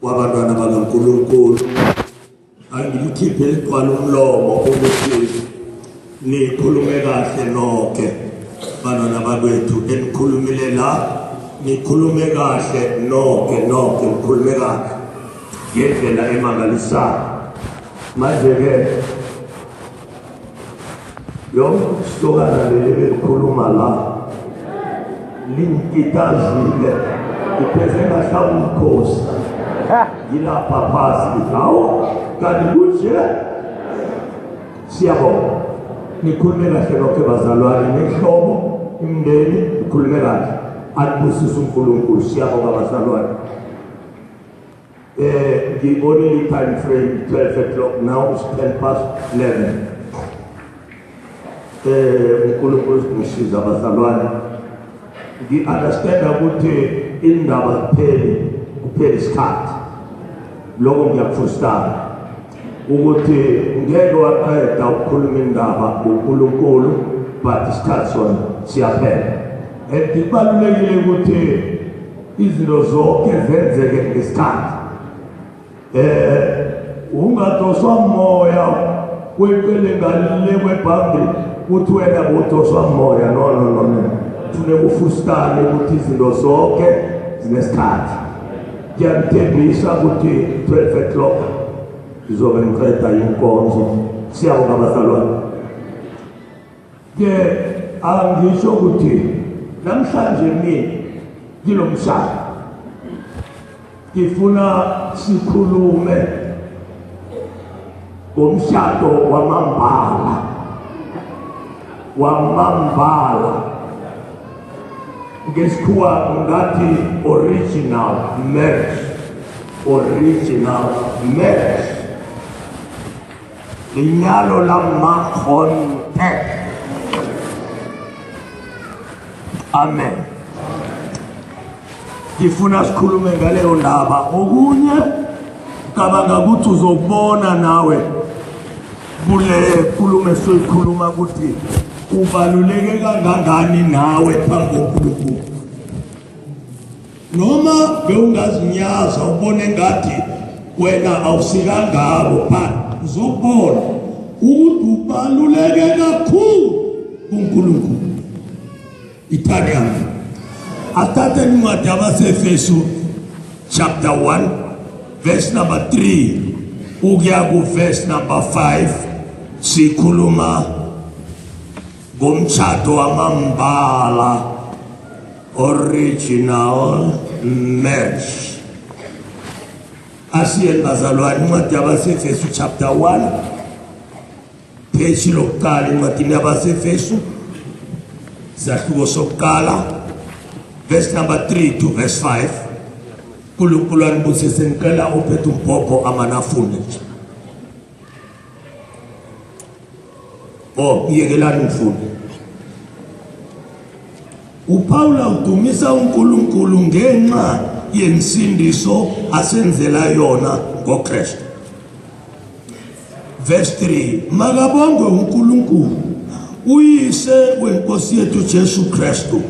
wabantwana bakaNkulunkulu angilikhiphe ligcwala umlomo ukuthi nikhulume kahle nonke bantwana bakwethu enikhulumile la nikhulume kahle nonke nikhulume kahle ngendlela emangalisayo manje ke yonke isihlokana leli belikhuluma la linkitazile ipheze ngahlaba umkhosi yilapha phasi hawo kanti kunje siyabonga nikhulume kahle nonke bazalwane nehlobo imndeni nikhulume kahle atibusise uNkulunkulu siyabonga bazalwane ngibonile i-time frame 12 o'clock now is 11:10 uNkulunkulu singisiza bazalwane ngi-understanda ukuthi indaba kuphela isikhathi lokho ngiyakufustana ukuthi ngeke waqeda ukukhuluma indaba uNkulunkulu but isikhathi sona siyaphela and kubalulekile ukuthi izinto zonke zenzeke ngesikhathi ungadoswa moya weqele ngale kwebhandi uthi wena udoswa moya no funeka ufustane ukuthi izinto zonke zinesikhathi ngiyamthembisa ukuthi 12 o'clock izobe ngiqeda inkonzo siyabonga bazalwane ke angisho ukuthi namhlanje mina ngilomshado ngifuna sikhulume ngomshado wamambala ngesikhuwa ngathi original marriage linyalo la makhonte amen ngifuna sikhulume ngaleyo ndaba okunye cabanga ukuthi uzobona nawe kule khulume soyikhuluma ukuthi ubaluleke kangangani nawe phambi koNkulunkulu noma bewungazinyaza ubone ngathi wena awusikangabo but uzobona ukuthi ubaluleke kakhulu kuNkulunkulu ithani yami athathe incwadi yabaseFesu chapter 1 verse number 3 ukuya ku verse number 5 sikhuluma ngomtshado wamambala original marriage asiye bazalwane incwadi yabaseFesu chapter 1 page lokuqala incwadi yabaseFesu sahluko sokuqala verse number 3 to verse 5 uNkulunkulu anibusise ngicela uphethe umbhobho amanafune yekelani mfundi uPaula udumisa uNkulunkulu ngenxa yensindiso asenzela yona ngoKristu verse 3 makabongwe uNkulunkulu uyise wenkosi yethu Jesu Kristu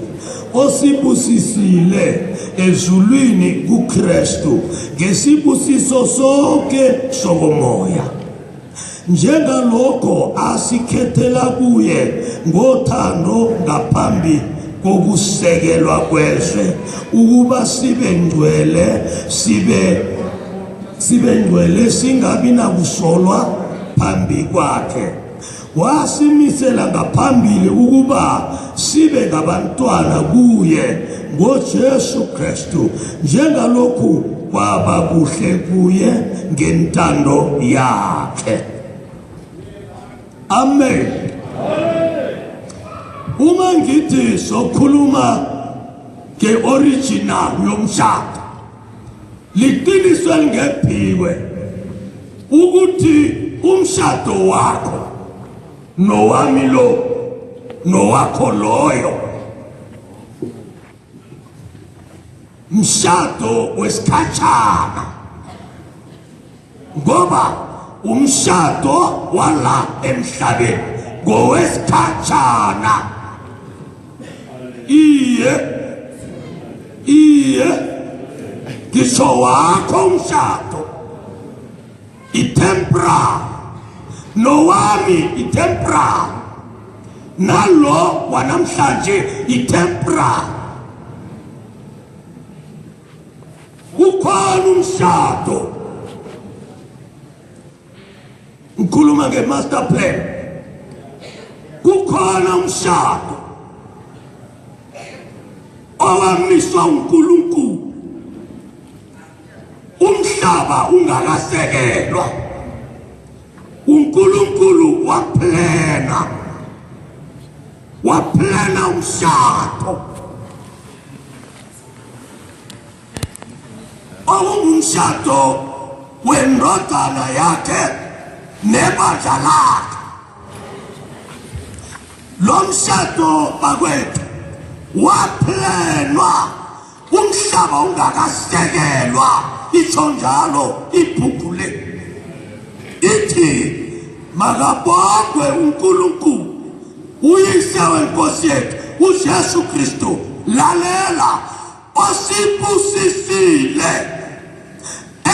osibusisile ezulwini kuKristu ngesibusiso sonke sokomoya njengalokho asikhethela kuye ngothando ngaphambi kokusekelwa kwezwe ukuba sibe ngcwele singabi nakusolwa phambi kwakhe wasimisela ngaphambili ukuba sibe ngabantwana kuye ngoJesu Kristu njengalokhu kwaba kuhle kuye ngentando yakhe amen uma ngithi sokhuluma nge-original yomshado liqiniswe ngephikwe ukuthi umshado wakho nowami lo nowakho loyo mshado wesikhatshana ngoba umshado wala emhlabeni ngowesikhatshana iye ngisho wakho umshado itemporary, nowami itemporary, nalo wanamhlanje itemporary. Ukhona umshado, ngikhuluma nge-master plan. Kukhona umshado owamiswa uNkulunkulu umhlaba ungakasekelwa. uNkulunkulu waplana umshado owumshado wendodana yakhe nebandla lakhe. Lo mshado bakwethu waplanwa umhlaba ungakasekelwa. Itsho njalo ibhuku le ithi makabongwe uNkulunkulu uyise wenkosi yethu uJesu Kristu. Lalela, osibusisile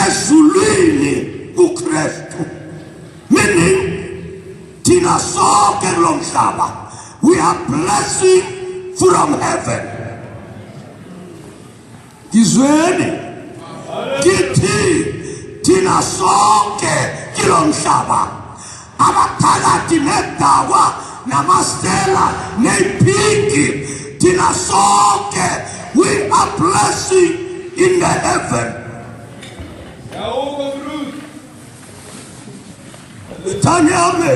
ezulwini kuKristu. Meaning thina sonke kulo mhlaba we are blessing from heaven. Izweni kithi thina sonke kulo mhlaba abaphakathi nedawa namasela nepiki, thina sonke we are blessing in the heaven. Tanyame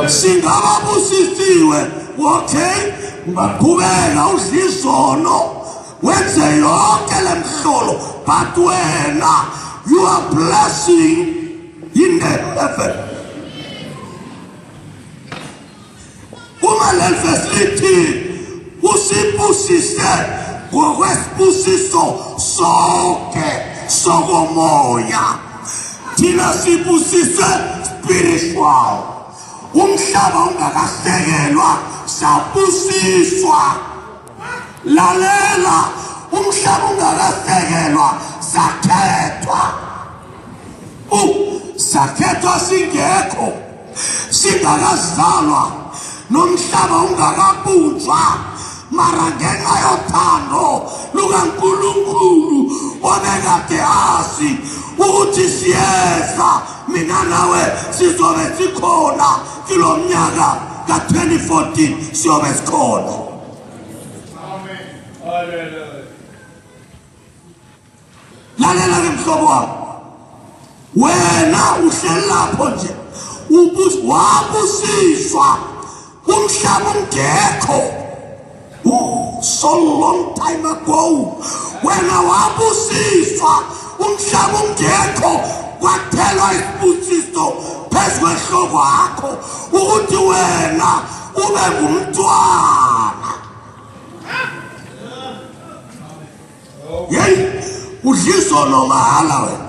singababusisiwe, okay, ungaqhubeka udlizono wenze yonke lemhlolo, but wena you are blessing in the heaven. Uma lelivesi lithi usibusise ngokwesibusiso sonke sokomoya, thina sibusise spiritual. Umhlaba ungakasekelwa sabusiswa. Lalela, umhlaba ungakasekelwa sakhethwa. Sakhethwa singekho, singakazalwa, nomhlaba ungakabunjwa, mara ngenxa yothando lukaNkulunkulu obekade asi ukuthi siyeza mina nawe sizobe sikhona kulo mnyaka ka-2014 siyobe sikhona. Amen. Hallelujah. Lalela ke mhlobo wami, wena uhleli lapho nje wabusiswa umhlaba ungekho. So long time ago wena wabusiswa umhlaba ungekho, kwathelwa isibusiso phezu kwehloko yakho ukuthi wena ube ngumntwana. Yeyi, udlizono mahala wena,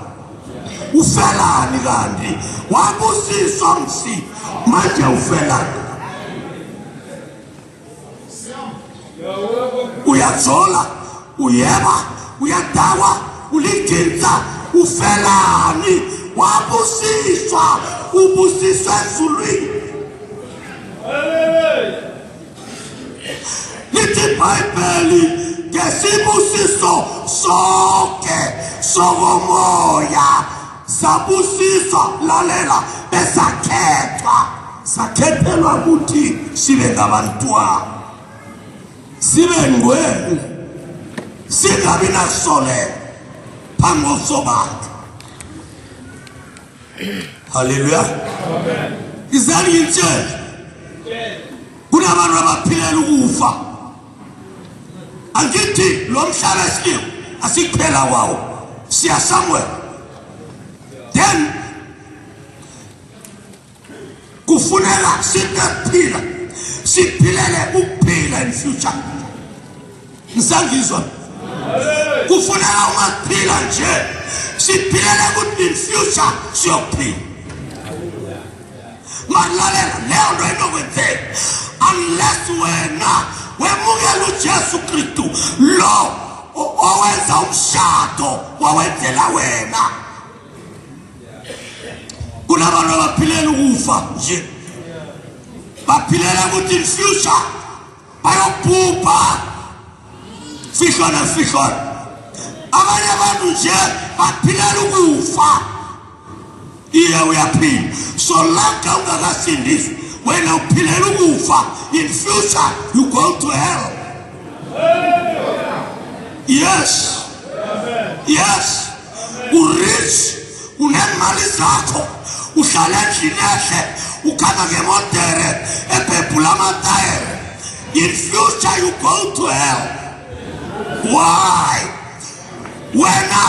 ufelani kanti? Wabusiswa msi, manje ufelani? Uyazola, uyeba, uyadawa, uligcinza, ufelani? Wabusiswa, ubusiswe ezulwini. Lithi iBhayibheli ngesibusiso sonke sokomoya sabusiswa. Lalela, besakhethwa, sakhethelwa ukuthi sibe ngabantwana, sibe ngwenu, singabi nasolelo phambi kosobala. Hallelujah. Izani ngitshela, kunabantu abaphilela ukufa. Angithi lo mhlaba esikiwo asikuphela kwawo, siya somewhere. Then kufuneka sikuphila, siphilele ukuphila in future. Nisangizwa? Kufuneka ungaphila nje, siphilele ukuthi in future siyophila. Malalela, leyo nto enokwenzeka unless wena wemukela uJesu Kristu lo owenza umshado wawenzela wena. Kunabantu abaphilela ukufa nje, baphilela ukuthi in future bayobhubha fihlona. Abanye abantu nje baphilela ukufa, iye uyaphila. So lapha ungakasindiswa, wena uphilela ukufa, in future you go to hell. Yes. Urich, unemali zakho, uhlala endlini ehle, ukhamba ngemodere ebhebhula amatayere. In future you go to hell. Why? Wena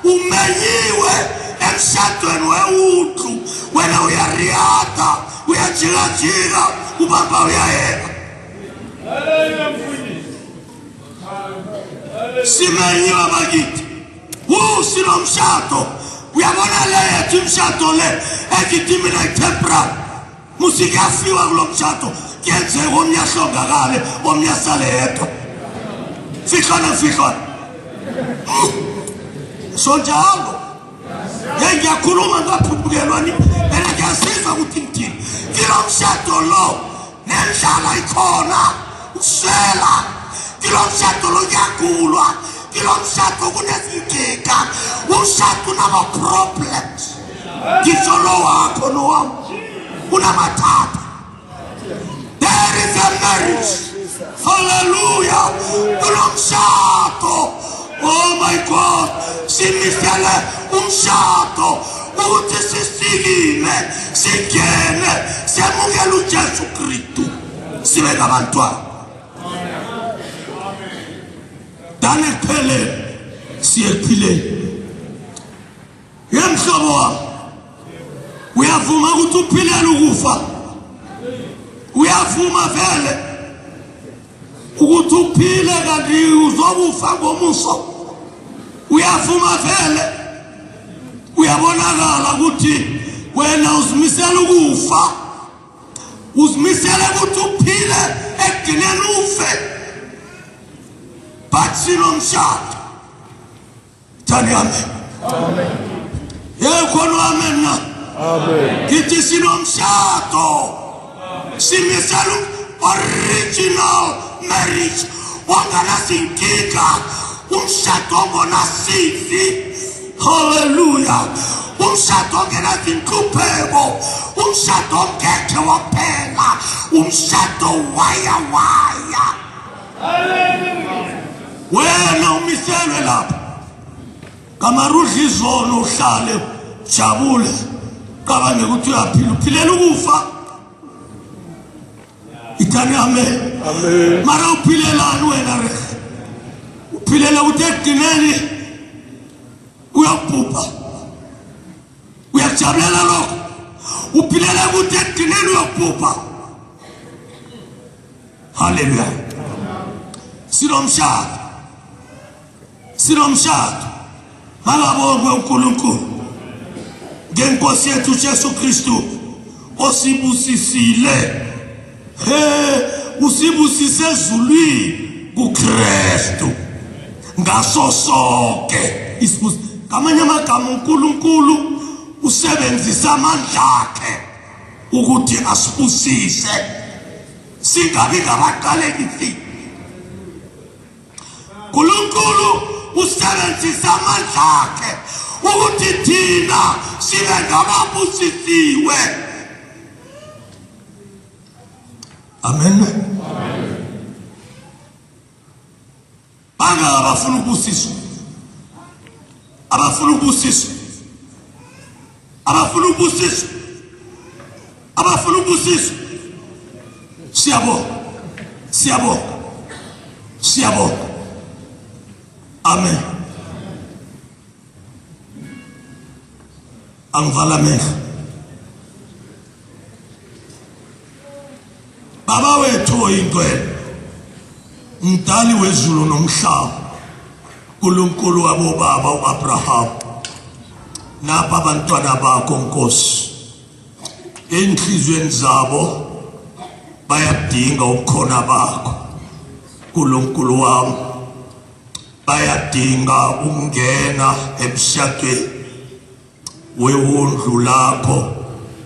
umenyiwe emshadweni wewuthu, wena uyariyada, uyajika, ubamba uyayeka. Simenyiwe bakithi, sinomshado. Uyabona le yethu imshado le ekithi mina temporary. Musikafiwa kulo mshado, kuyenzeka omnye ahlongakale, omnye asale yedwa. Fihlona. So njalo ngiyakhuluma ngaphuphukelwani, phela ngiyasizwa ukuthi ngithini. Kilo mshado lo nendlala ikhona, usela. Kilo mshado lo kuyagulwa, kilo mshado kunezinkinga, umshado unama-problems. Ngisho lo wakho nowami unamathatha. There is a marriage. Hallelujah. Kulo mshado, oh my God, simisele umshado ukuthi sisikime, singene, siyamukela uJesu Kristu, sibe ngabantwana. Dane kuphele siyekuphileni. Yemhlobo wami, uyavuma ukuthi uphilela ukufa? Uyavuma vele ukuthi uphile kanti uzobufa ngomuso? Uyavuma vele? Uyabonakala ukuthi wena uzimisela ukufa, uzimisela ukuthi uphile ekugcineni ufe, but sinomshado. Thani amen. Yekhona amen na. Amen. Kithi sinomshado. Simisela original marriage. Wangana sinkinga, umshado ongonasizi. Hallelujah. Umshado ongenazinhlupheko, umshado ongekhe waphela, umshado waya. Wena umiselwe lapha, kamarudla izono uhlale jabule, kabange ukuthi uyaphila, uphilela ukufa. Ithani amen. Amen. Mara uphilelani wena re? Uphilela ukuthi ekugcineni uyabhubha. Uyajabulela lokho? Uphilela ukuthi ekugcineni uyabhubha. Hallelujah. Sinomshado. Makabongwe uNkulunkulu ngenkosi yethu uJesu Kristu osibusisile. Usibusise ezulwini kuKristu ngaso sonke isibusi. Ngamanye amagama uNkulunkulu usebenzisa amandla akhe ukuthi asibusise singabi ngabaqalekisi. uNkulunkulu usebenzisa amandla akhe ukuthi thina sibe ngababusisiwe. Amen. Banga abafuna ubusiswa, abafuna ubusiswa. Siyabonga. Amen. Angivala amehlo. Baba wethu oyingcwele, mdali wezulu nomhlaba, uNkulunkulu wabobaba uAbraham napa abantwana bakho Nkosi, enhlizweni zabo bayadinga ukukhona bakho. uNkulunkulu wami, bayadinga ukungena emshadweni wewundlu lakho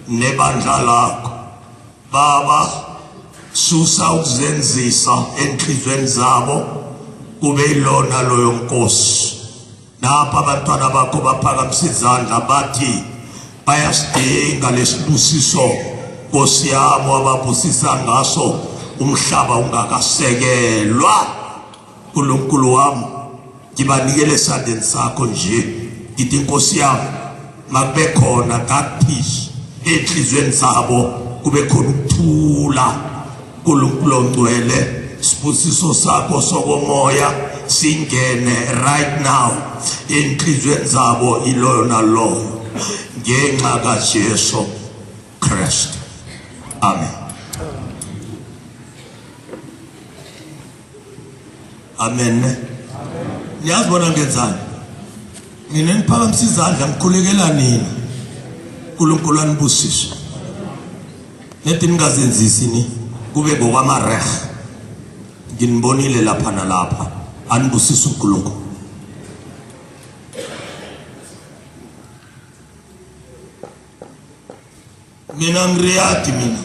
nebandla lakho. Baba, susa ukuzenzisa enhlizweni zabo kube ilona loyo Nkosi. Napha abantwana bakho baphakamisa izandla bathi bayasidinga lesibusiso Nkosi yami ababusisa ngaso umhlaba ungakasekelwa. uNkulunkulu wami ngibanikele esandleni sakho nje, ngithi Nkosi yami makube khona that peace enhlizweni zabo, kube khona ukuthula. uNkulunkulu ongcwele, sibusiso sakho sokomoya singene right now enhlizweni zabo iloyo naloyo ngenxa kaJesu Kristu. Amen. Amen. Niyazibona ngenzani? Mina niphakamisa izandla ngikhulekela nina. uNkulunkulu anibusise. Nethi ningazenzisi ni kube ngokwamareh. Nginibonile lapha nalapha. Anibusise uNkulunkulu. Mina ngiriyadi mina.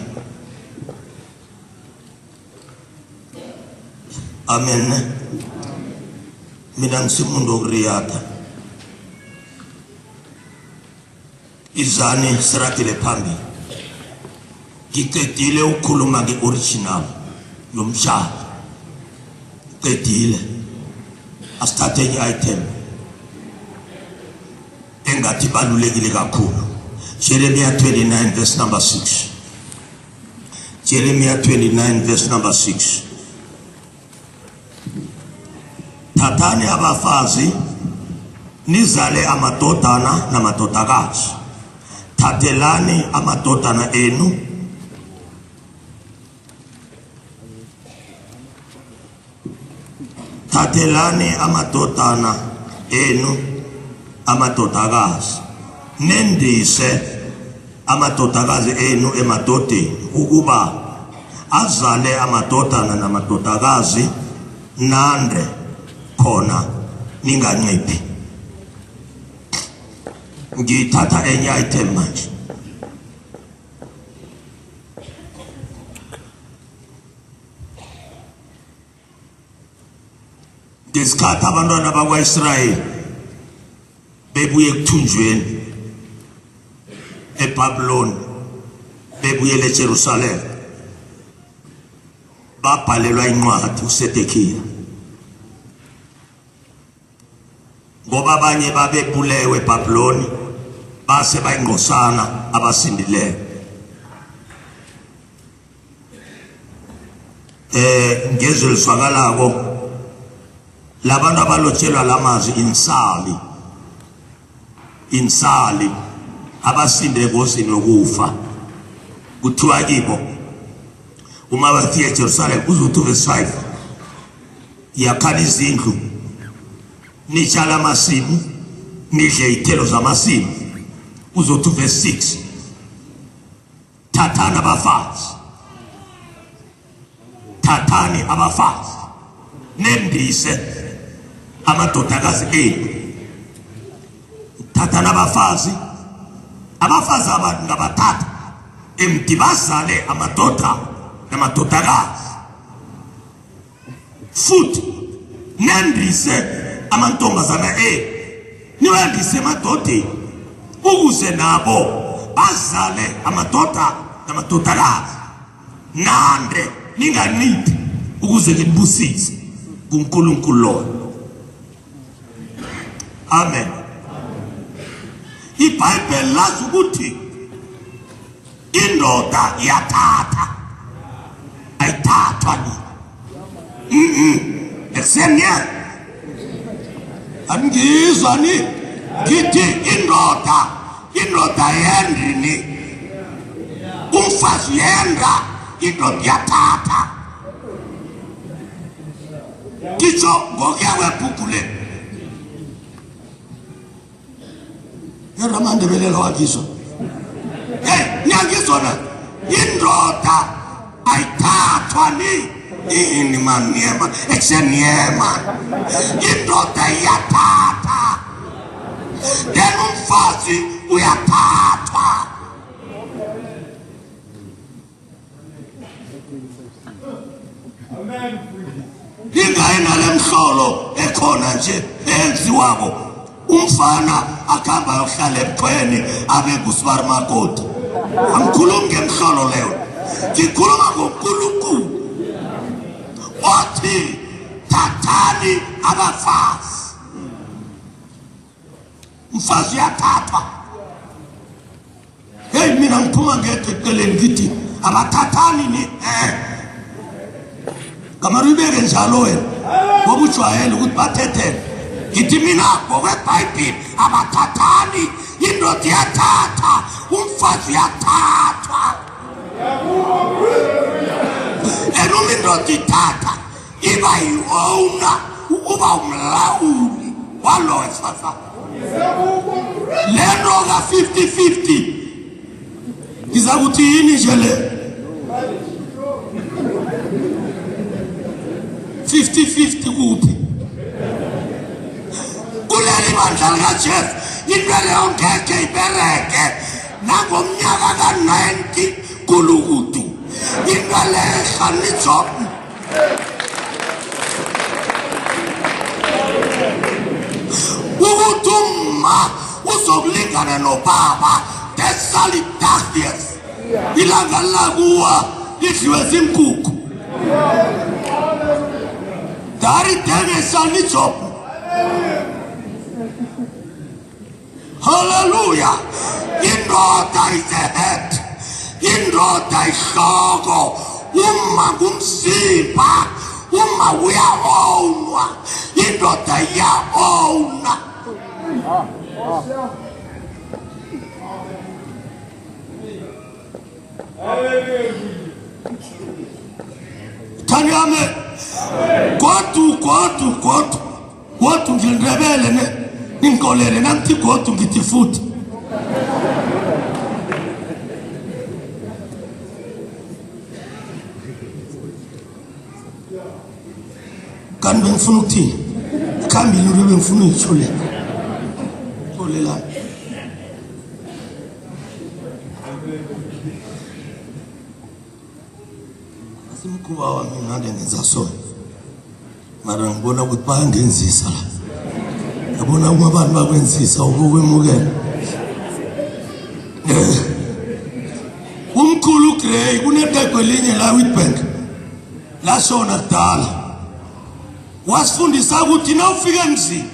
Amen. Mina ngisimuntu okuriyada. Izani sirakile phambili. Ngicedile ukukhuluma nge-original yomshado. Ngicedile. Asithathe enye item engathi balulekile kakhulu. Jeremiah 29 verse number 6. Jeremiah 29 verse number 6. Thathani abafazi nizale amadodana namadodakazi. Thathelani amadodana enu Thathelani amadodana enu amadodakazi. Nendise amadodakazi enu emadodeni ukuba azale amadodana namadodakazi, nande khona ninganciphi. Ngithatha enye item manje. Ngesikhathi abantwana bakwa-Israyeli bebuye ekuthunjweni eBhabhiloni, bebuyele eJerusalem, babhalelwa incwadi uSedekhiya. Ngoba abanye babebulewe eBhabhiloni base bayingqosana abasindileyo. Ngezwe elizwakalako labantu abalotshelwa lamazwi insali abasinde engozini yokufa, kuthiwa kibo uma bafika eJerusalem uzuthi verse 5, yakhani izindlu, nitshala amasimu, nidle ithelo zamasimu. Uzothi verse 6, thathani abafazi nendise amadodakazi enu. Thathani abafazi abantu ngabathatha emdibazale amadoda namadodakazi, futhi nendise amantombazana enu, niwandise emadodeni ukuze nabo bazale amadoda namadodakazi, nande ninganciphi ukuze nginibusise kuNkulunkulu loyo. Amen. iBhayibheli lazi ukuthi indoda iyathatha, ayithathwa ni. Ekseni angizwa ni ngithi indoda yendini, umfazi yenda, indoda iyathatha. Ngitsho ngokuya kwebhuku le yaramandebelelo wakizwa. Niyangizwa na? Indoda ayithathwa ni. ini maniema ekseniema indoda iyathatha then umfazi uyathathwa. Ingayena lemhlolo ekhona nje enziwako umfana akhamba yohlala ebukhweni abe nguSibari Makoti. Angikhulumi ngemhlolo leyo, ngikhuluma ngoNkulunkulu othi thathani abafazi. Umfazi uyathathwa. Hey, mina ngiphuma ngeqeqeleni ngithi abathathani ni kamaribeke njalo wena ngoba ujwayele ukuthi bathethele. Ngithi mina ngokweBhayibheli abathathani, indoda iyathatha, umfazi uyathathwa. Enoma indoda ithatha iba yi-owner, uba umlawuli walo wesifazane. Le nto ka 50-50 ngizakuthi yini nje le 50-50 kuphi? Kuleli bandla likaJesu into leyo ngeke ibereke nangomnyaka ka-90 kulukutu. Into leyo ehlanijob ukuthi umma uzokulingana nobaba desali darkness ilanga lakuwa lidliwe zinkukhu. Dari denge shanijob. Hallelujah. Indoda is the head, indoda ihloko, umma ngumzimba, umma uyaonwa, indoda iyaona. Tanyame godu ngilindebele ne ninkolele nangithi godu ngithi futhi. Kanti bengifuna ukuthini? Khambile into bengifuna uyithole. Tholela. Asimkhuba wami ngade ngenza sona. Mara ngibona ukuthi bayangenzisa la. Ngibona uma abantu bakwenzisa ukukwemukela. Umkhulu Gray kuneteko elinye la Witbank. La shona kudala. Wasifundisa ukuthi na ufike emzini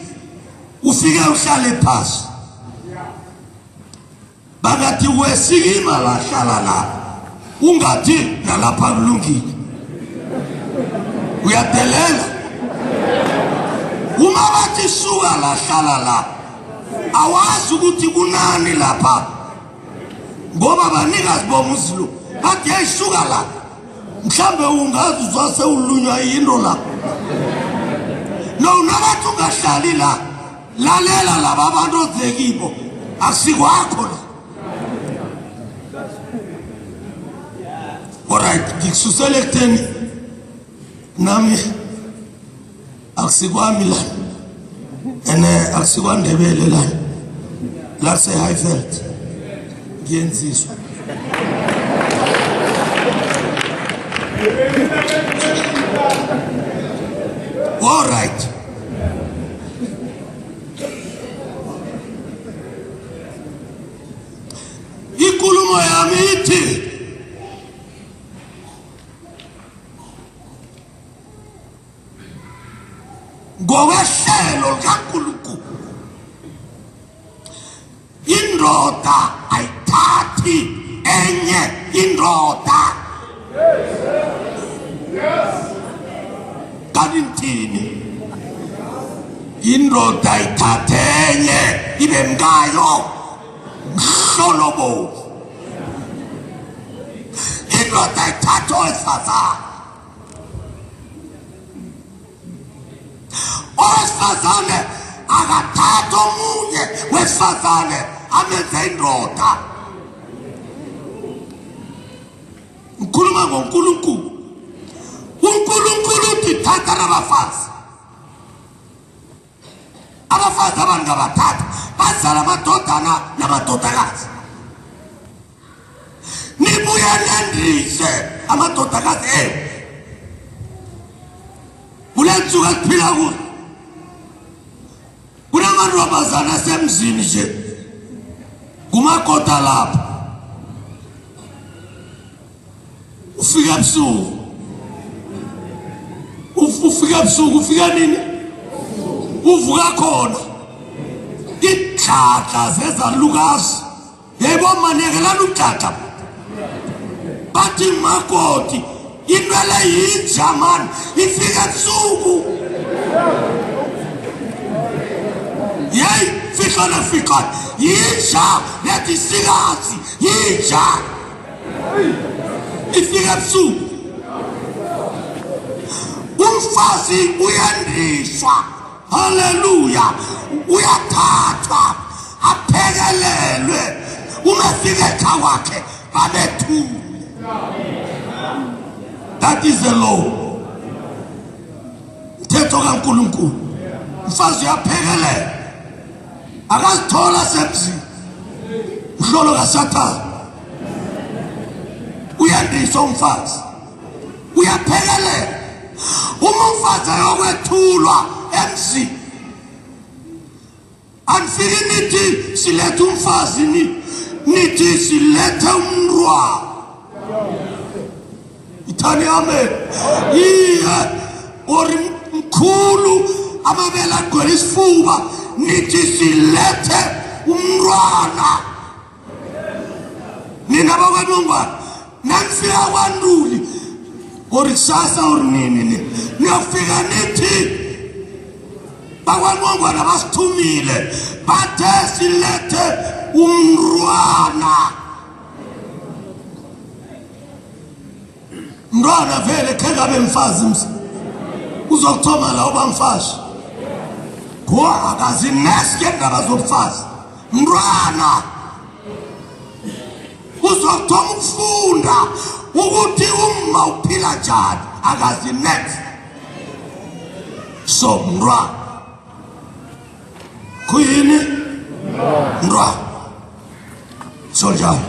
ufike uhlale phasi. Bakathi wesikima la hlala la. Ungathi nalapha kulungile. Uyadelela. Uma bathi suka la hlala la. Awazi ukuthi kunani lapha. Ngoba banikazi bomuzulu bathi ayisuka la. Mhlambe ungazi uzwase ulunywa into la. No nabathi ungahlali la. Lalela laba abantu ozekibo akusikwakho la. Alright, ngikususele ekutheni nami akusikwami la. Akusikwandebele la. La se-Highveld ngiyenziswa. Alright. Ikulumo yami ithi ngowehlelo likaNkulunkulu indoda ayithathi enye indoda. Kanti thini? Indoda ayithathe enye ibe mkayo mhlolobo. Indoda ayithathe owesifazane. Owesifazane akathatha omunye wesifazane amenze indoda. Ngikhuluma ngoNkulunkulu. uNkulunkulu uthi thatha abafazi abangabathatha bazala amadodana namadodakazi nibuye nendise amadodakazi kulensuku esiphila kuzo kunamantombazana asemzini nje kumakota lapha ufika ebusuku ufika nini uvuka khona itlhatla zezalukazi yebo manekelana utlhatla bathi makoti inwele yinja mani ifika ebusuku yeyi fikana yinja lethi sikazi yinja ifika ebusuku umfazi uyandiswa haleluya uyathathwa aphekelelwe umefika ekhaya kwakhe babethule. That is the law. Mthetho kaNkulunkulu umfazi uyaphekelelwa akazithola semzini uhlolo kaSathane uyandiswa umfazi uyaphekelelwa umfazi ayokwethulwa emzini anifiki nithi silethe umfazi nithi silethe umntwana ithani amen iye ori mkhulu amabele agcwele isifuba nithi silethe umntwana nina bakwanongwana nanifika kwanduli ori kusasa ori nini niyofika nithi bakwanongwana basithumile bathe silethe umntwana mntwana vele khengabe mfazi uzokuthoma la ubamfazi kwa akazineske ndaba zomfazi mntwana uzokuthoma ukufunda ukuthi umma uphila njani akazineske so mntwana kuyini mntwana so njani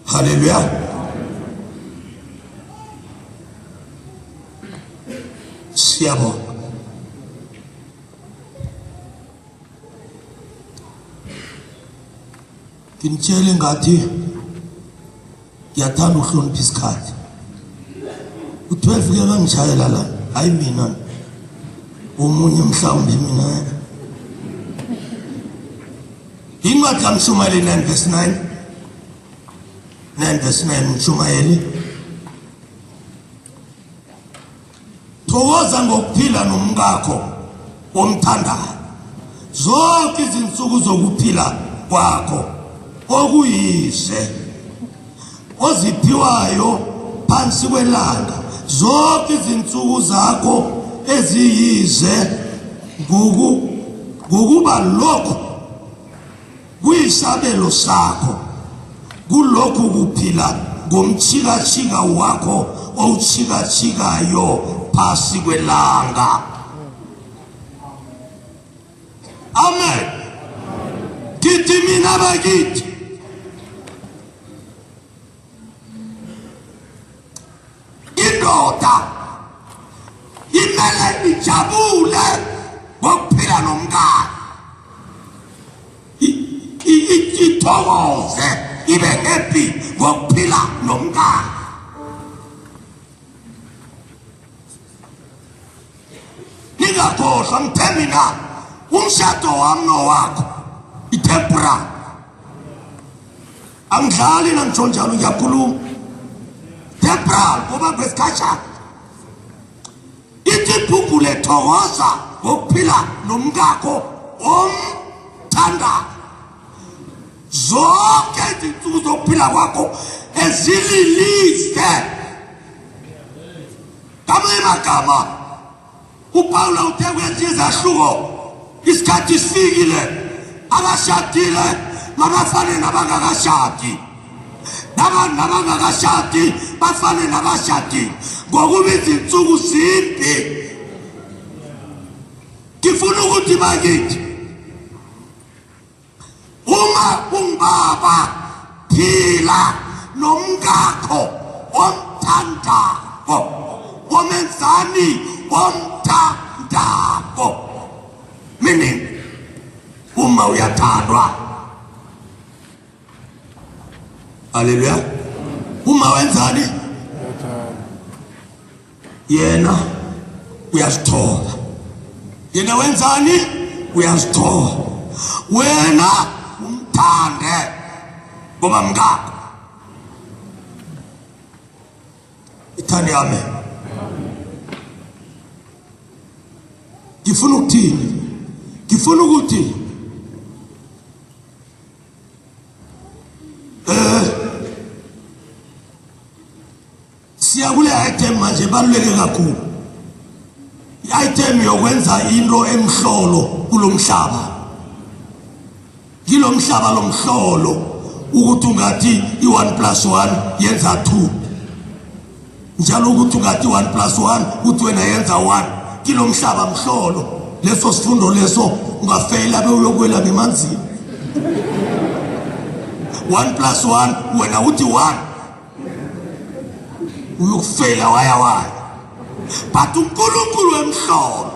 haleluya siyabonga kinitshele ngathi ngiyathanda ukuhlonipha isikhathi u-12 ke bangishayela la hayi mina omunye mhlawumbe mina incwadi kaMshumayeli 9 verse 9 verse 9 Mshumayeli thokoza ngokuphila nomkakho omthandayo zonke izinsuku zokuphila kwakho okuyise oziphiwayo phansi kwelanga zonke izinsuku zakho eziyize ngokuba lokho kuyisabelo sakho kulokhu kuphila ngomchikachika wakho owuchikachikayo phasi kwelanga. Amen. Kithi mina bakithi indoda imele ijabule ngokuphila nomkakhe ithokoze ibe happy ngokuphila nomkakhe. Ningakhohlwa mthemina umshado wami nowakho itemporary angidlali nangisho njalo ngiyakhuluma temporary ngoba kwesikhathana ithi ibhuku lethokoza ngokuphila nomkakho omthandayo zonke izinsuku zokuphila kwakho ezililise. Ngamanye amagama uPawula uthe kwenza izahluko isikhathi sifikile abashadile mabafane nabangakashadi nabangakashadi bafane nabashadi ngokuba izinsuku zimbi. Ngifuna ukuthi bakithi uma ungibaba phila nomngakho omthandako omenzani omthandako, meaning uma uyathandwa, haleluya, uma wenzani yena uyazithola, yena wenzani uyazithola, wena umthande ngoba mngakho. Ithani yami ngifuna ukuthini, ngifuna ukuthi siya kule item manje baluleke kakhulu, i-item yokwenza into emhlolo kulomhlaba, kilomhlaba lomhlolo ukuthi ungathi i1+1 yenza 2, njalo ukuthi ungathi 1+1 uthi wena yenza 1, kilomhlaba mhlolo. Leso sifundo leso ungafeyila beyokwela ngemanzini. 1+1 wena uthi 1 uyokufeyila waya. But uNkulunkulu wemhlolo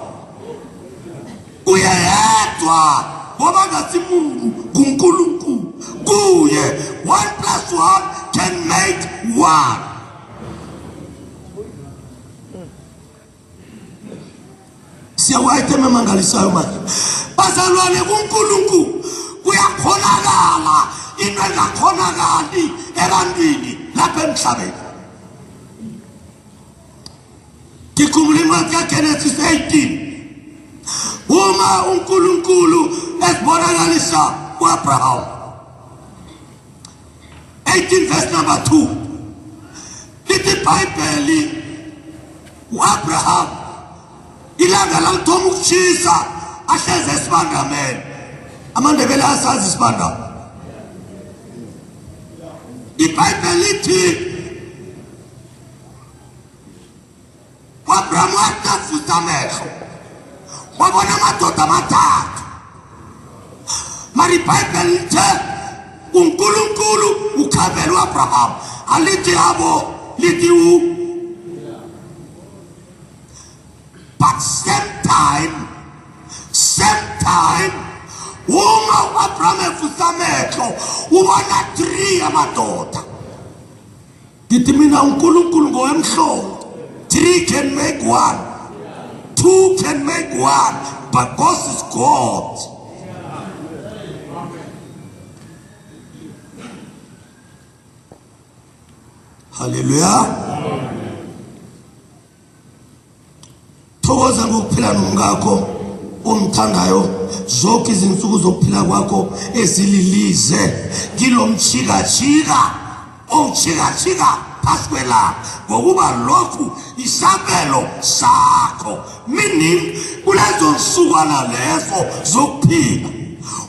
uyedwa ngoba ngasimungu kuNkulunkulu kuye 1+1 can make 1. Siyawayitema mangalisayo manje bazalwane, kuNkulunkulu kuyakhonakala into engakhonakali ebantwini lapha emhlabeni. Ngikhumbula incwadi kaGenesis 18 uma uNkulunkulu esibonakalisa kuAbraham, 18 verse number 2, lithi iBhayibheli uAbraham ilanga lalithola ukushisa ahleze esibandameni. AmaNdebele asazi isibanda. iBhayibheli lithi uAbraham watafuta amehlo wabona amadoda amathathu, mari iBhayibheli lithi uNkulunkulu ukhavela uAbraham, alithi yabo lithi but same time uma uAbraham efusa amehlo ubona 3 amadoda. Ngithi mina uNkulunkulu ngowemhlolo, 3 can make 1, 2 can make 1, but God is God. Hallelujah. Thokoza ngokuphila nomngakho omthandayo zonke izinsuku zokuphila kwakho ezililize kilomchika omchika phasi kwelanga, ngokuba lokhu isabelo sakho, meaning kulezo nsukwana lezo zokuphila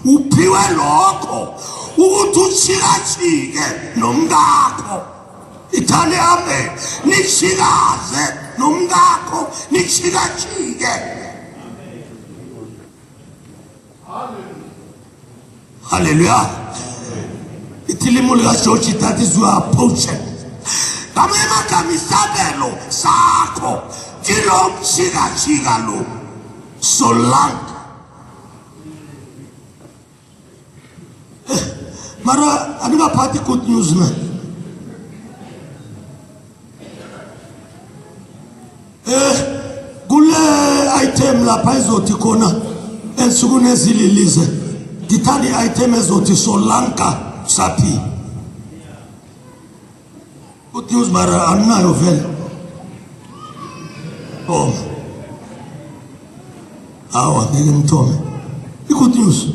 uphiwe lokho ukuthi uchikachike nomngakho. Ithane ame nichikaze nomngakho nichikachike. Hallelujah. Itilimu likaJoji, that is your portion. Kamema kamisabelo sakho kilomchikachika lo solanga. Mara anibaphathi good news man. Kule item lapha izothi khona ensukwini ezililize, ngithanda i-item ezothi solanka saphi. Good news mara aninayo vele. Oh awa ngeke ngithome i-good news.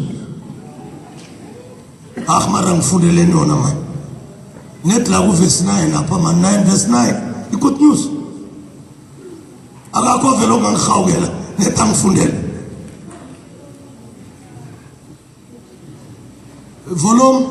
Mara ngifundeleni yona manje net la kuverse 9 lapha man 9 verse 9 i-good news. Akakho vele ongangihawukela neta ngifundele. Volume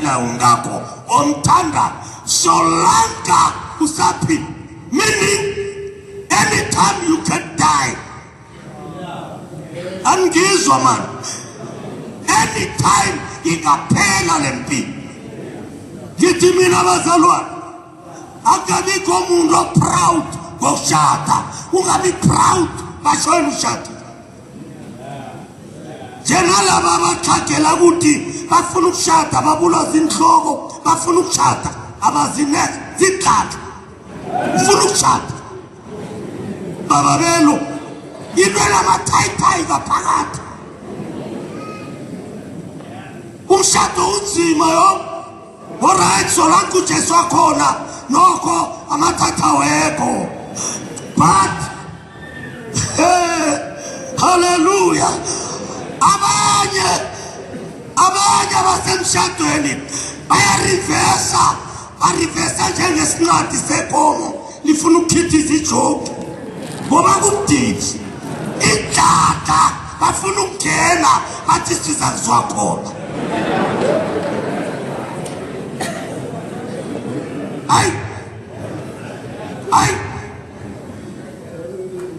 ophilayo ngakho omthanda solanka usaphila. Meaning anytime you can die. Angizwa man. Anytime ingaphela lempilo. Ngithi mina bazalwane akabikho umuntu proud ngokushada. Ungabi proud bashoyela ushada. Njengalaba abaxhagela ukuthi bafuna ukushada babulaza inhloko bafuna ukushada abazineke zidlaka ufuna ukushada baba belo into lamathayithayi ngaphakathi umshado unzima yo. Alright, solanke uJesu akhona nokho amathatha wekho but hallelujah abanye abasemshadweni bayarivesa njengesincwadi sekomo lifuna ukukhithiza ijoke ngoba kubudisi idlaka bafuna ukungena bathi siza kuzwa khona. Ay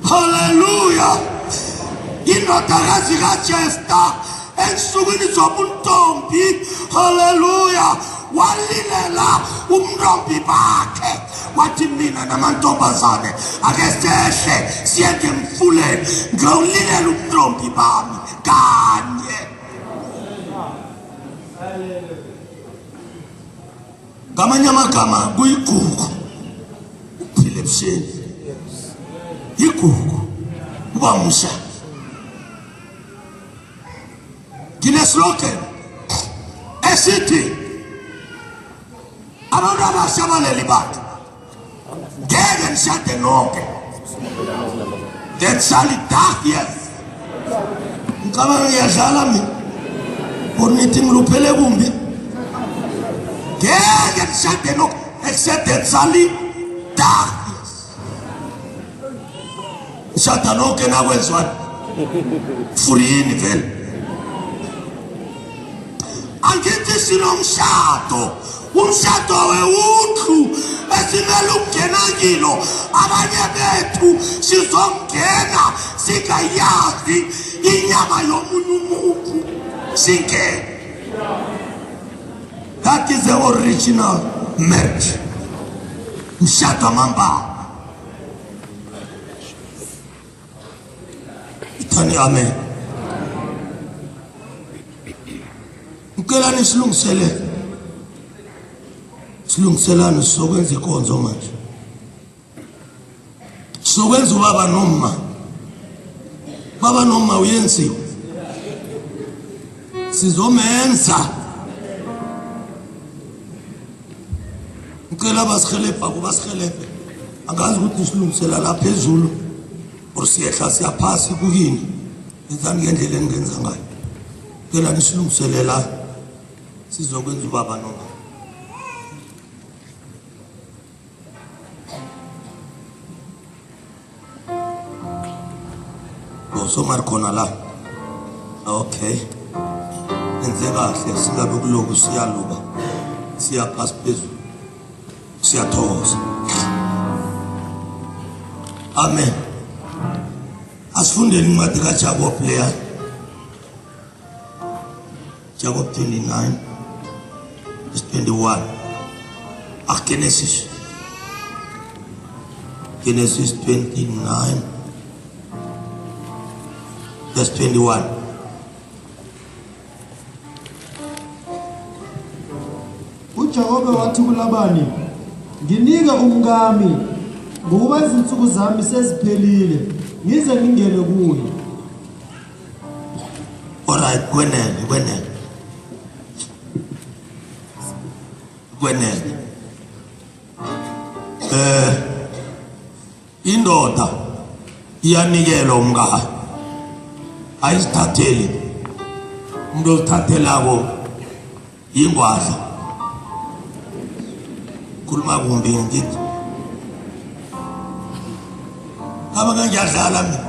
hallelujah indodakazi kaJefta ensukwini zobuntombi hallelujah walilela umntombi bakhe wathi mina namantombazane ake sehle siye ngemfuleni ngiyolilela umntombi bami kanye. Ngamanye amagama kuyigugu uphile ebusheni igugu uba musha. Slogan esithi abantu abasha baleli bantu ngeke nishade nonke yes ngicabanga ngiyadlala mina bonithi ngiluphele kumbi ngeke nishade nonke except yes nishada nonke nakwenziwani furiyini vele. Angithi sinomshado umshado wewuthlu esimele ukungena kilo abanye bethu sizongena singayazi inyama yomunye umuntu singena. That is the original marriage. Mshado amamba ithani amen. Ukelani silungiselane sokwenza ikonzo manje sokwenza baba noma uyenziwe sizomenza ukela basihelebha kubasihelebhe angazi ukuthi silungisela la phezulu or siyehla siyaphasi kuyini izani ngendlela engenza ngayo ukelani silungiselela sizokwenza ubaba noma so markhona la okay enze kahle singabe kuloku siyaluka siyaphasi phezulu siyathokoza amen. Asifundeni incwadi kaJakob leya Jacob 29 verse 21 Genesis 29 verse 21. uJakobe wathi kuLabani nginika umkami ngoba izinsuku zami seziphelile ngize ngingene kuye. Alright, kwenene indoda iyanikela umkayo ayisithatheli umuntu othathelako yingwadla khuluma kumbi ngithi abanga ngiyadlala mina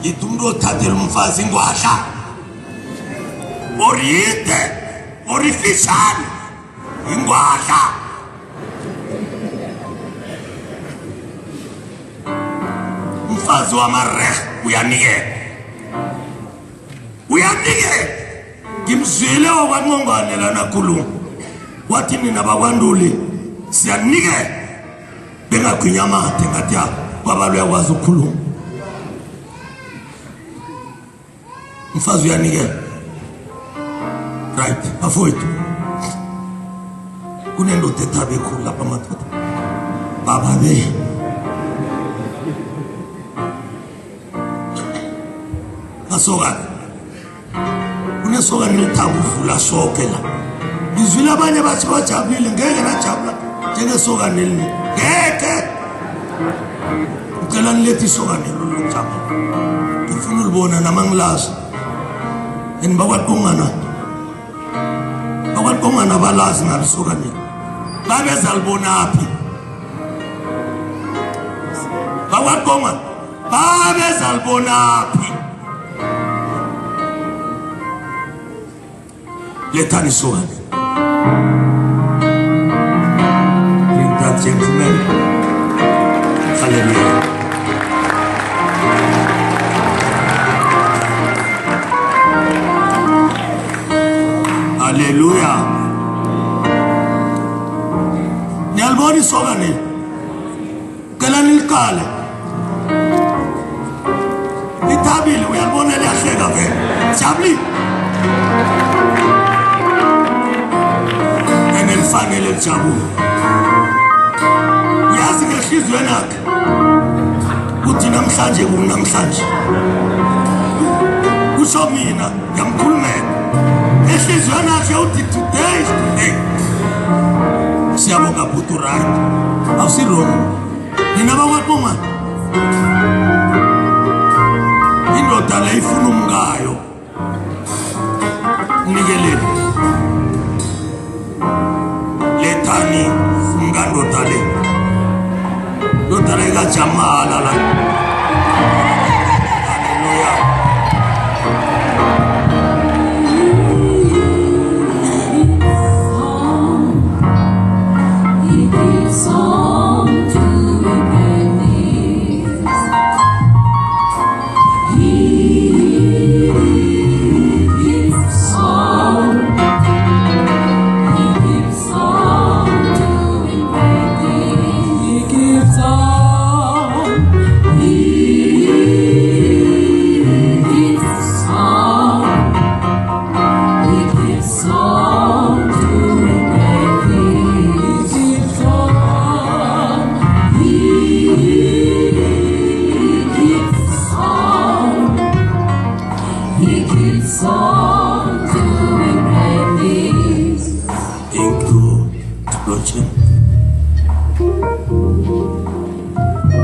ngithi umuntu othathela umfazi ingwadla oriyide orifishane ingwadla umfazi wamareh uyanikela ngimzwile wakwanqongwane lana khuluma wathi nina bakwanduli siyanikela bengagwinya amathe ngathi kwabalo yakwazi ukukhuluma umfazi uyanikela right afowethu kunendoda ethabe khulu lapha madoda baba be asokana kunesokana lithaba udlula sonke la ngizwile abanye bathi bajabulile ngeke najabula njengesokana leli ngeke ucela nilethi isokana lokujabula ngifuna ulibona namangilazi enibakwaQongana bakwaQongana balazi ngalisokana babeza libonaphi bakwaQongana babeza libonaphi lethani isokana bring that gentleman hallelujah hallelujah niyalibona isokana cela nilikale lithabile uyalibona liyahleka vele jabulile enelifanele lijabule uyazi ngehliziyweni yakhe kuthi namhlanje kunamhlanje kusho mina ngiyamkhulumela ehliziyweni yakhe uthi today is today siyabonga bhuti right awusirong nina bakwaQongana indoda le ifuna umngayo nikeleni lethani umngandoda le ndoda le kajamala la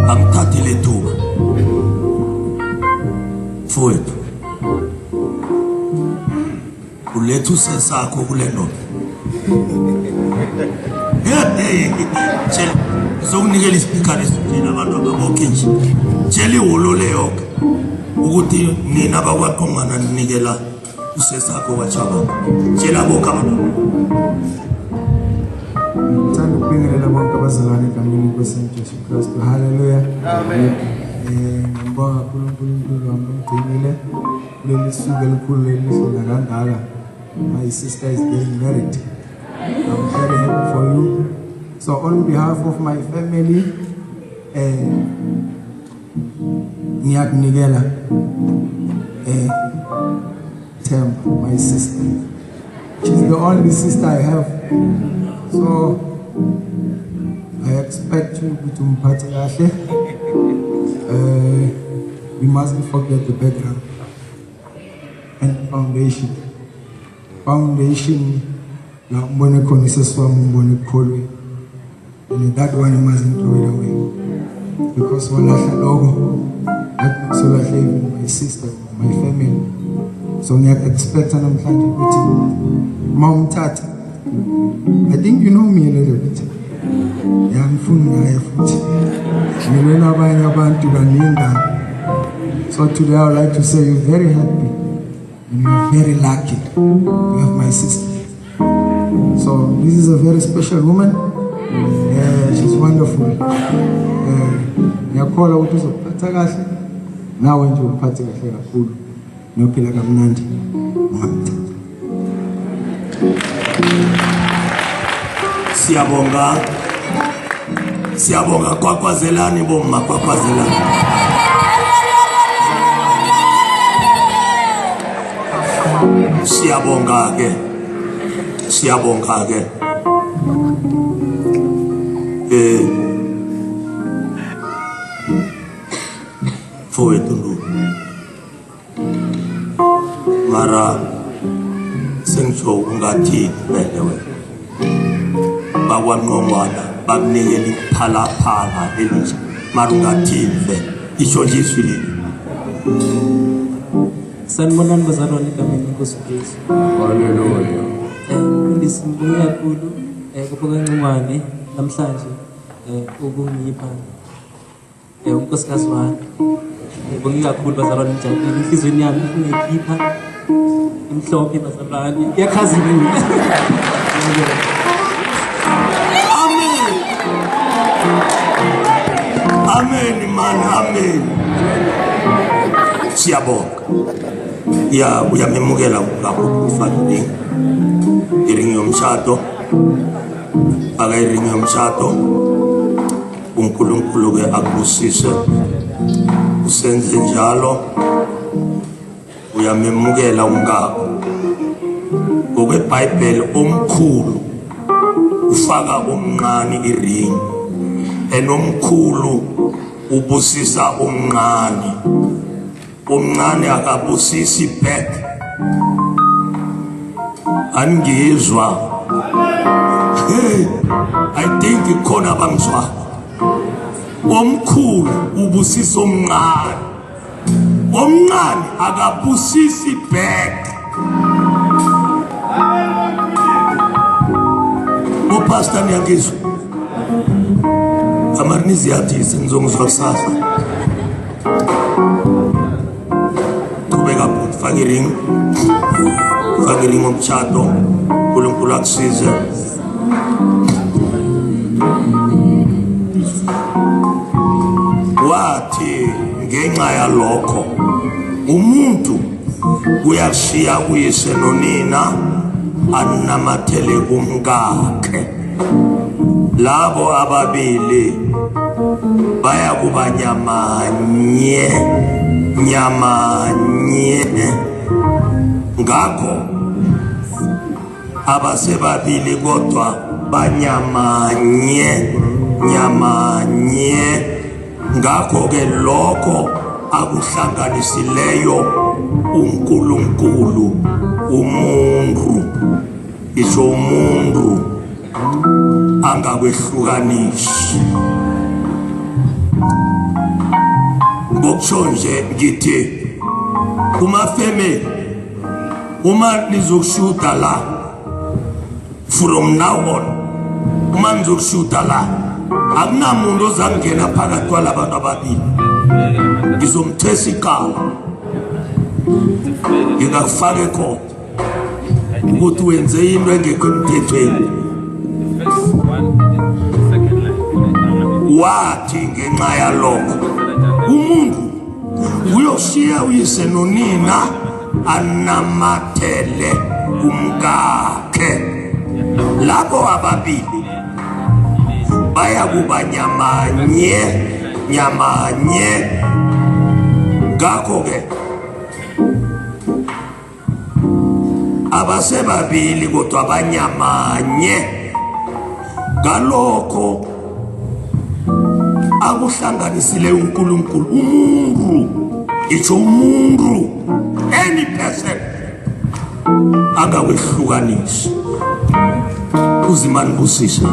amthathele thuba mfowethu uletha usesakho kule ndoda zokunikela isipikara esithile abantu ababokhe nje tshela ihholo leyoke ukuthi nina bakwaQongana ninikela usesakho kwajabako tshela bonke abantu Thanda ukubingelela bonke abazalwane egameni leNkosi Jesu Kristu. Hallelujah. Amen. Ngibonga uNkulunkulu wami ungcinile kuleli suku elikhulu lelihle kangaka. My sister is getting married. I'm very happy for you. So on behalf of my family, ngiyakunikela Temba, my sister. She's the only sister I have. So I expect you to mphathe kahle. We mustn't forget the background and foundation. Foundation la umbone khona iseswami umbone ukholwe. And that one you mustn't throw it away. Because walahla lokho that makes you lahle even my sister, my family. So ngiya expect namhlanje ukuthi mawumthatha. I think you know me a little bit. Yeah, so today I would like to say you're very happy and you're very lucky to have my sister. So this is a very special woman. She's wonderful. Ngiyakholwa ukuthi uzophatha kahle nawe nje uphathe kahle kakhulu nophila kamnandi ungamthatha. Siyabonga kwakwazelani bomma kwakwazelani. Siyabonga ke. Fowethu Ndlovu. Mara sengisho ungathi vele wena. BakwaNgqongwana bakunikela iphalaphala elisha. Mara ungathi vele isho nje iswili. Sanibonani bazalwane egameni lenkosi uJesu. Haleluya. Ngisimbonga kakhulu kuBakaNgqongwane namhlanje ukungipha unkosikazi wami. Ngibonga kakhulu bazalwane njalo inhlizweni yami ngiyikhipha imhlophe bazalwane. Iyakhazi mina. Amen man, amen. Siyabonga. Uyamemukela kakhulu ufake iring yomshado. Aka iring yomshado. uNkulunkulu ke akubusise. Usenze njalo. Uyamemukela umkakho. Ngokwebhayibheli omkhulu ufaka omncane iring. Enomkhulu ubusisa omncane. Omncane akabusisi back. Angizwa. I think ikhona bangizwa. Omkhulu ubusisa omncane. Omncane akabusisi back. Pastor niyangizwa. Amarinizi yathi sengizongizwa kusasa. Qhubeka futhi faka iring. Faka iring omshado. uNkulunkulu akusize. Wathi ngenxa yalokho umuntu uyashiya uyise nonina anamathele kumkakhe. Labo ababili baya kuba nyamanye. Ngakho abasebabili kodwa banyamanye. Ngakho ke lokho akuhlanganisileyo uNkulunkulu umuntu. Isho umuntu angakwehlukanisi. Ngokusho nje ngithi kumafemeli uma nizokushuta la from now on, uma nizokushuta la akunamuntu ozangena phakathi kwalabantu ababili. Ngizomthesa ikala ngingakufaka khona ukuthi wenze into engekho emthethweni. Wathi ngenxa yalokho umuntu uyoshiya uyise nonina anamathele kumkakhe. Labo ababili baya kuba nyamanye. Ngakho ke abasebabili kodwa banyamanye. Ngalokho akuhlanganisile uNkulunkulu umuntu. Itsho umuntu, any person angakwehlukanisi. Uzimani busise.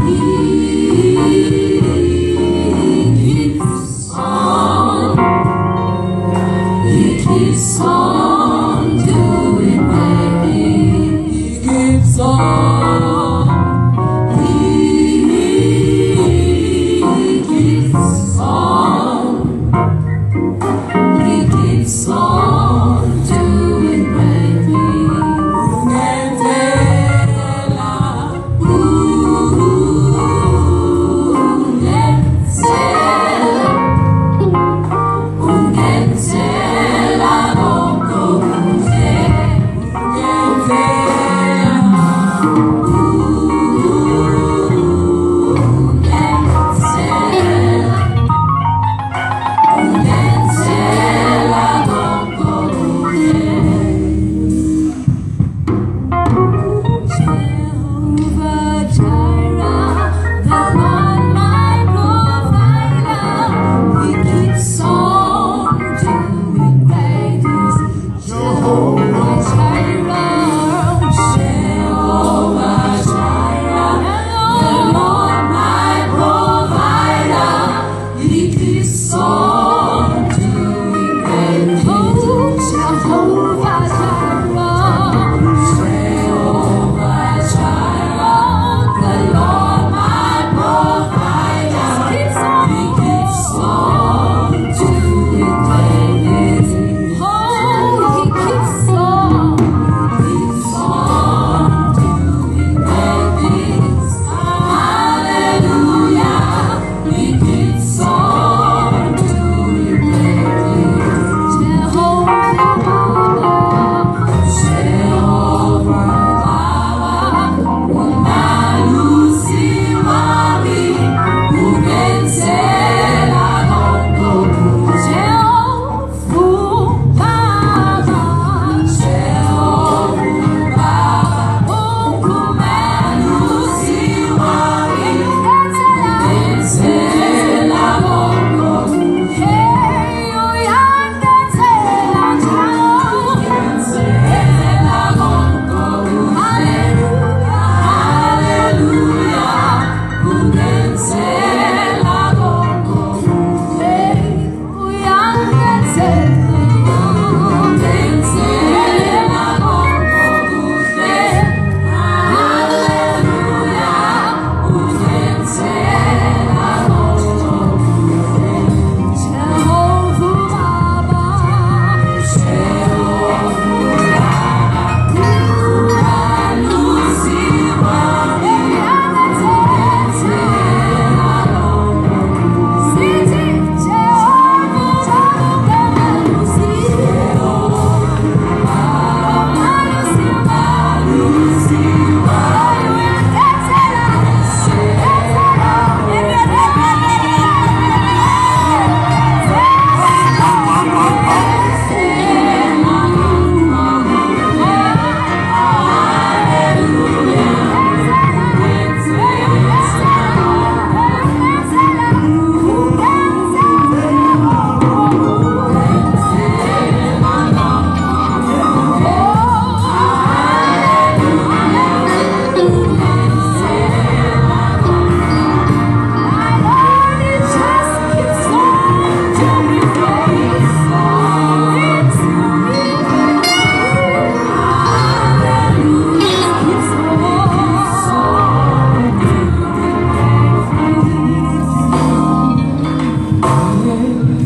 He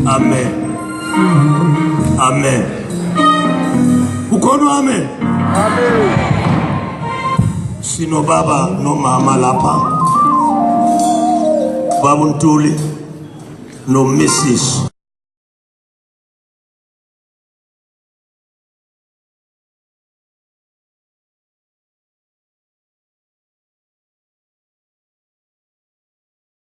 Amen. Amen. Ukono amen. Amen. Sino baba no mama lapa. Babu Ntuli no Mrs.